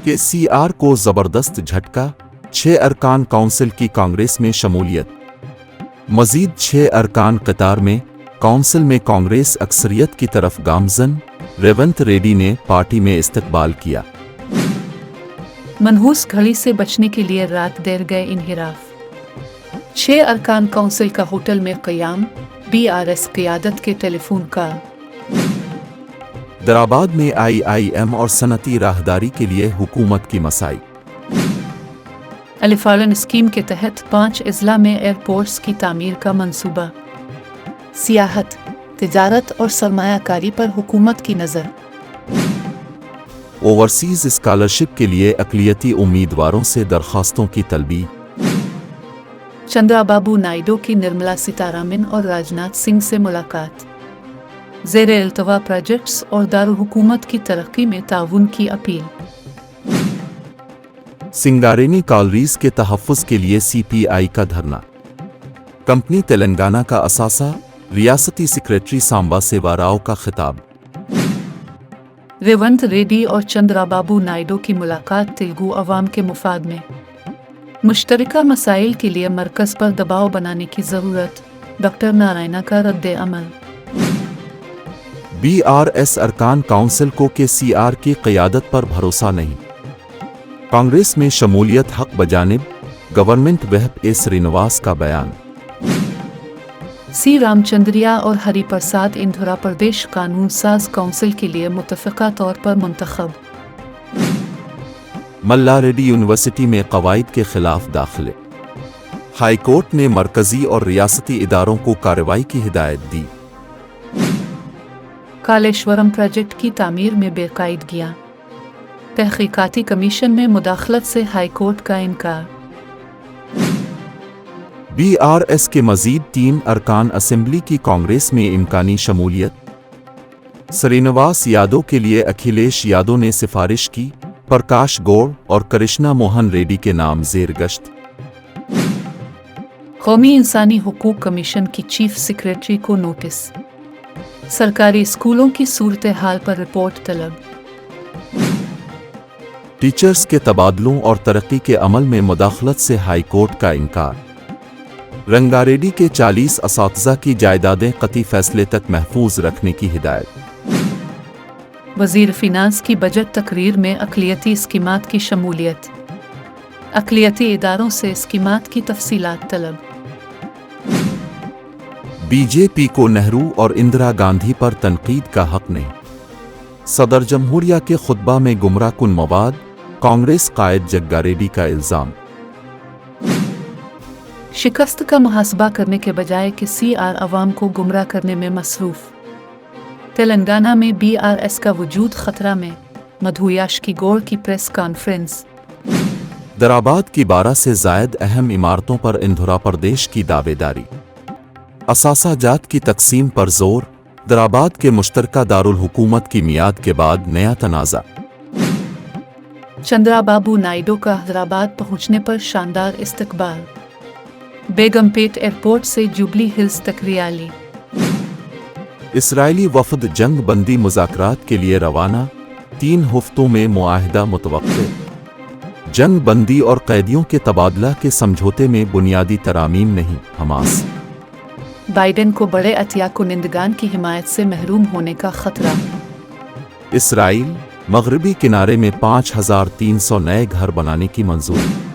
के CR को ज़बरदस्त झटका, 6 अरकान काउंसिल की कांग्रेस में शमूलियत। मज़ीद 6 अरकान कतार में काउंसिल में कांग्रेस अक्सरियत की तरफ गामज़न। रेवंत रेड्डी ने पार्टी में इस्तकबाल किया। मनहूस घड़ी से बचने के लिए रात देर गए इन्हिराफ। 6 अरकान काउंसिल का होटल में क़याम, BRS क़यादत के टेलीफोन का। दराबाद में IIM और सनती राहदारी के लिए हुकूमत की मसाई। अलिफारन स्कीम के तहत 5 अजला में एयरपोर्ट्स की तामीर का मंसूबा। सियाहत, तिजारत और सरमायाकारी पर हुकूमत की नज़र। ओवरसीज़ स्कॉलरशिप के लिए अक़लियती उम्मीदवारों से दरख्वास्तों की तलबी। चंद्राबाबू नायडू की निर्मला सीतारामन और राजनाथ सिंह से मुलाकात। ज़ेरे इल्तवा प्रोजेक्ट्स और दारुल हुकूमत की तरक्की में ताउन की अपील। सिंगारेनी कॉलरीज के तहफ़्फ़ुज़ के लिए CPI का धरना। कंपनी तेलंगाना का असासा, रियासती सेक्रेटरी सांबा सेवा राव का खिताब। रेवंत रेड्डी और चंद्राबाबू नायडू की मुलाकात तेलुगु अवाम के मुफाद में। मुश्तरका मसाइल के लिए मरकज़ पर दबाव बनाने की ज़रूरत, डॉक्टर नारायणा का रद्द अमल। BRS अरकान काउंसिल को के CR की क़यादत पर भरोसा नहीं। कांग्रेस में शमूलियत हक बजानिब, गवर्नमेंट व्हिप A श्रीनिवास का बयान। C रामचंद्रिया और हरिप्रसाद इंदिरा प्रदेश कानून साज काउंसिल के लिए मुतफ़िक़ा तौर पर मुंतखब। मल्लारेड्डी यूनिवर्सिटी में क़वाइद के खिलाफ दाखिले। हाई कोर्ट ने मरकज़ी और रियासती इदारों को कार्रवाई की हिदायत दी। कालेश्वरम प्रोजेक्ट की तामीर में बेकायदगियाँ। तहक़ीक़ाती कमीशन में मुदाखलत से हाई कोर्ट का इनकार। BRS के मज़ीद 3 अरकान असेंबली की कांग्रेस में इम्कानी शमूलियत। श्रीनिवास यादव के लिए अखिलेश यादव ने सिफारिश की, प्रकाश गौड़ और कृष्णा मोहन रेड्डी के नाम ज़ेर गश्त। कौमी इंसानी हुकूक कमीशन की चीफ सेक्रेटरी को नोटिस। सरकारी स्कूलों की सूरत हाल पर रिपोर्ट तलब। टीचर्स के तबादलों और तरक्की के अमल में मुदाखलत से हाई कोर्ट का इनकार। रंगारेड्डी के 40 असातिज़ा की जायदादें क़ती फैसले तक महफूज रखने की हिदायत। वज़ीर फिनांस की बजट तकरीर में अक़लियती स्कीमात की शमूलियत। अक़लियती इदारों से स्कीमात की तफसीलात तलब। BJP को नेहरू और इंदिरा गांधी पर तनकीद का हक नहीं। सदर जमहूरिया के खुतबा में गुमराह कुन मवाद, कांग्रेस कायद जग्गारेड्डी का इल्ज़ाम। शिकस्त का मुहासबा करने के बजाय कि CR अवाम को गुमराह करने में मसरूफ़। तेलंगाना में BRS का वजूद खतरा में, मधु याश्की गौड़ की प्रेस कॉन्फ्रेंस। दराबाद की 12 से ज़ायद अहम इमारतों पर इंदिरा प्रदेश की दावेदारी। असासा जात की तकसीम पर जोर, दराबाद के मुश्तरका दारुल हुकूमत की मियाद के बाद नया तनाज़ा। चंद्राबाबू नायडू का हैदराबाद पहुंचने पर शानदार इस्तकबाल। बेगमपेट एयरपोर्ट से जुबली हिल्स तक रैली। इसराइली वफ़द जंग बंदी मुज़ाकरात के लिए रवाना, 3 हफ्तों में मुआहिदा मुतवक्किल। जंग बंदी और कैदियों के तबादला के समझौते में बुनियादी तरामीम नहीं, हमास। बाइडेन को बड़े अतिया कुनिंदगान की हिमायत से महरूम होने का खतरा। इसराइल मगरबी किनारे में 5300 नए घर बनाने की मंजूरी।